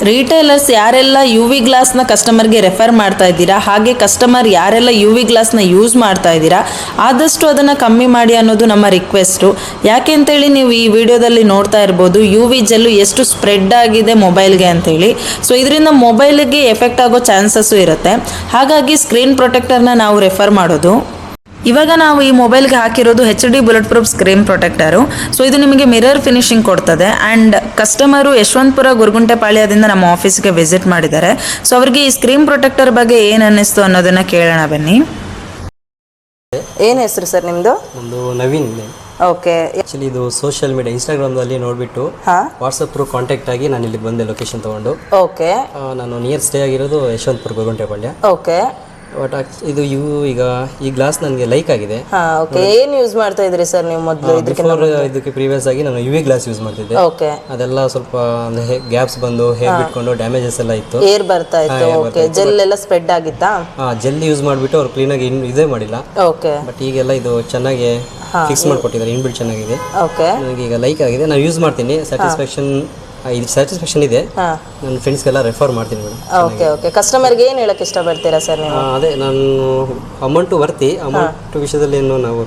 Retailers ಯಾರೆಲ್ಲ you V ಗ್ಲಾಸ್ನ ಕಸ್ಟಮರ್ಗೆ refer ಮಾಡ್ತಾ ಇದ್ದೀರಾ, ಹಾಗೆ ಕಸ್ಟಮರ್ ಯಾರೆಲ್ಲ ಯು ವಿ ಗ್ಲಾಸ್ನ ಯೂಸ್ ಮಾಡ್ತಾ ಇದ್ದೀರಾ ಆದಷ್ಟು ಅದನ್ನು ಕಮ್ಮಿ ಮಾಡಿ ಅನ್ನೋದು ನಮ್ಮ ರಿಕ್ವೆಸ್ಟು. ಯಾಕೆ ಅಂತೇಳಿ ನೀವು ಈ ವಿಡಿಯೋದಲ್ಲಿ ನೋಡ್ತಾ ಇರ್ಬೋದು ಯು ವಿ ಜೆಲ್ಲು ಎಷ್ಟು ಸ್ಪ್ರೆಡ್ ಆಗಿದೆ ಮೊಬೈಲ್ಗೆ ಅಂತೇಳಿ. ಸೊ ಇದರಿಂದ ಮೊಬೈಲಿಗೆ ಎಫೆಕ್ಟ್ ಆಗೋ ಚಾನ್ಸಸ್ಸು ಇರುತ್ತೆ. ಹಾಗಾಗಿ ಸ್ಕ್ರೀನ್ ಪ್ರೊಟೆಕ್ಟರ್ನ ನಾವು ರೆಫರ್ ಮಾಡೋದು. ಇವಾಗ ನಾವು ಈ ಮೊಬೈಲ್ಗೆ ಹಾಕಿರೋದು HD bullet proof screen protector. So ಇದು ನಿಮಗೆ ಮಿರರ್ ಫಿನಿಶಿಂಗ್ ಕೊಡ್ತದೆ. ಆ್ಯಂಡ್ ಕಸ್ಟಮರು ಯಶವಂತಪುರ ಗುರುಗುಂಟೆಪಾಳ್ಯದಿಂದ ನಮ್ಮ ಆಫೀಸ್ಗೆ ವಿಸಿಟ್ ಮಾಡಿದ್ದಾರೆ. ಸೊ ಅವ್ರಿಗೆ ಈ ಸ್ಕ್ರೀನ್ ಪ್ರೊಟೆಕ್ಟರ್ ಬಗ್ಗೆ ಏನು ಅನ್ನಿಸ್ತು ಅನ್ನೋದನ್ನು ಕೇಳೋಣ ಬನ್ನಿ. ಏನು ಹೆಸರು ಸರ್ ನಿಮ್ಮದು? ಒಂದು ನವೀನ್. ಓಕೆ. ಆ್ಯಕ್ಚುಲಿ ಇದು ಸೋಷಿಯಲ್ ಮೀಡಿಯಾ ಇನ್ಸ್ಟಾಗ್ರಾಮ್ದಲ್ಲಿ ನೋಡಿಬಿಟ್ಟು ವಾಟ್ಸಪ್ ಥ್ರೂ ಕಾಂಟ್ಯಾಕ್ಟ್ ಆಗಿ ನಾನು ಇಲ್ಲಿ ಬಂದೆ ಲೊಕೇಶನ್ ತೊಗೊಂಡು. ಓಕೆ. ನಾನು ನಿಯರ್ ಸ್ಟೇ ಆಗಿರೋದು ಯಶವಂತಪುರ ಗುರುಗುಂಟೆಪಾಳ್ಯ. ಓಕೆ. ಬಟ್ ಇದು ಈಗ ಈ ಗ್ಲಾಸ್ ನನಗೆ ಲೈಕ್ ಆಗಿದೆ. ಓಕೆ. ಏನು ಯೂಸ್ ಮಾಡ್ತಾ ಇದ್ರಿ ಸರ್ ನೀವು ಮೊದಲು? ಇದಕ್ಕೆ ಪ್ರೀವಿಯಸ್ ಆಗಿ ನಾನು UV ಗ್ಲಾಸ್ ಯೂಸ್ ಮಾಡ್ತಿದ್ದೆ. ಓಕೆ. ಅದೆಲ್ಲ ಸ್ವಲ್ಪ ಗ್ಯಾಪ್ಸ್ ಬಂದು ಹೇರ್ ಬಿಟ್ಕೊಂಡು ಡ್ಯಾಮೇಜಸ್ ಎಲ್ಲ ಇತ್ತು, ಏರ್ ಬರ್ತಾ ಇತ್ತು. ಓಕೆ. ಜೆಲ್ ಎಲ್ಲ ಸ್ಪ್ರೆಡ್ ಆಗಿತ್ತಾ? ಜೆಲ್ ಯೂಸ್ ಮಾಡಿಬಿಟ್ಟು ಅವ್ರು ಕ್ಲೀನಾಗಿ ಇದೇ ಮಾಡಿಲ್ಲ. ಓಕೆ. ಬಟ್ ಈಗೆಲ್ಲ ಇದು ಚೆನ್ನಾಗಿ ಫಿಕ್ಸ್ ಮಾಡಿಕೊಟ್ಟಿದ್ದಾರೆ, ಇನ್ಬಿಲ್ಟ್ ಚೆನ್ನಾಗಿದೆ. ಓಕೆ. ನನಗೆ ಈಗ ಲೈಕ್ ಆಗಿದೆ, ನಾನು ಯೂಸ್ ಮಾಡ್ತೀನಿ. ಸ್ಯಾಟಿಸ್ಫ್ಯಾಕ್ಷನ್ ಇದೆ. ನನ್ನ ಫ್ರೆಂಡ್ಸ್ಗೆಲ್ಲ ರೆಫರ್ ಮಾಡ್ತೀನಿ ಮೇಡಮ್. ಓಕೆ. ಓಕೆ. ಕಸ್ಟಮರ್ಗೆ ಏನು ಹೇಳಕ್ಕೆ ಇಷ್ಟಪಡ್ತೀರಾ ಸರ್ ನೀವು? ಅದೇ ನಾನು ಅಮೌಂಟ್ ವಿಷಯದಲ್ಲಿ ಏನು ನಾವು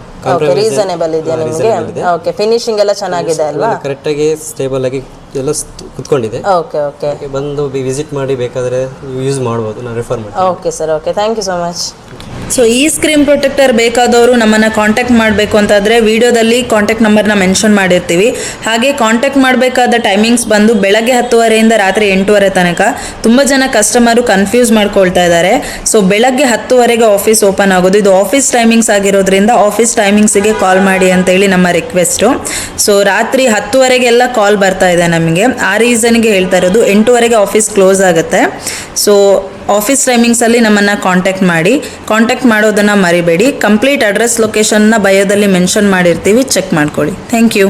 ರೀಸನೇಬಲ್ ಇದೆಯಾ ನಿಮಗೆ? ಓಕೆ. ಫಿನಿಶಿಂಗ್ ಎಲ್ಲ ಚೆನ್ನಾಗಿದೆ ಅಲ್ವಾ? ಕರೆಕ್ಟಾಗಿ ಸ್ಟೇಬಲ್ ಆಗಿ ಎಲ್ಲ ಕುತ್ಕೊಂಡಿದೆ. ಓಕೆ. ಓಕೆ. ಬಂದು ವಿಸಿಟ್ ಮಾಡಿ ಬೇಕಾದರೆ ಯೂಸ್ ಮಾಡ್ಬೋದು, ನಾನು ರೆಫರ್ ಮಾಡ್ತೀನಿ. Okay sir. Okay. Thank you so much. So ಈ ಸ್ಕ್ರೀನ್ ಪ್ರೊಟೆಕ್ಟರ್ ಬೇಕಾದವರು ನಮ್ಮನ್ನು ಕಾಂಟ್ಯಾಕ್ಟ್ ಮಾಡಬೇಕು ಅಂತಾದರೆ ವಿಡಿಯೋದಲ್ಲಿ ಕಾಂಟ್ಯಾಕ್ಟ್ ನಂಬರ್ನ ಮೆನ್ಷನ್ ಮಾಡಿರ್ತೀವಿ. ಹಾಗೆ ಕಾಂಟ್ಯಾಕ್ಟ್ ಮಾಡಬೇಕಾದ ಟೈಮಿಂಗ್ಸ್ ಬಂದು ಬೆಳಗ್ಗೆ 10:30 ರಾತ್ರಿ 8:00 ತನಕ. ತುಂಬ ಜನ ಕಸ್ಟಮರು ಕನ್ಫ್ಯೂಸ್ ಮಾಡ್ಕೊಳ್ತಾ ಇದ್ದಾರೆ. ಸೊ ಬೆಳಗ್ಗೆ 10:00 ಆಫೀಸ್ ಓಪನ್ ಆಗೋದು. ಇದು ಆಫೀಸ್ ಟೈಮಿಂಗ್ಸ್ ಆಗಿರೋದ್ರಿಂದ ಆಫೀಸ್ ಟೈಮಿಂಗ್ಸಿಗೆ ಕಾಲ್ ಮಾಡಿ ಅಂತೇಳಿ ನಮ್ಮ ರಿಕ್ವೆಸ್ಟು. ಸೊ ರಾತ್ರಿ 10:00 ಕಾಲ್ ಬರ್ತಾ ಇದೆ ನಮಗೆ. ಆ ರೀಸನ್ಗೆ ಹೇಳ್ತಾ ಇರೋದು. 8:00 ಆಫೀಸ್ ಕ್ಲೋಸ್ ಆಗುತ್ತೆ. ಸೊ ಆಫೀಸ್ ಟೈಮಿಂಗ್ಸಲ್ಲಿ ನಮ್ಮನ್ನು ಕಾಂಟ್ಯಾಕ್ಟ್ ಮಾಡಿ. ಕಾಂಟ್ಯಾಕ್ಟ್ ಮಾಡೋದನ್ನು ಮರಿಬೇಡಿ. ಕಂಪ್ಲೀಟ್ ಅಡ್ರೆಸ್ ಲೊಕೇಶನ್ನ ಬಯೋದಲ್ಲಿ ಮೆನ್ಷನ್ ಮಾಡಿರ್ತೀವಿ, ಚೆಕ್ ಮಾಡ್ಕೊಳ್ಳಿ. Thank you.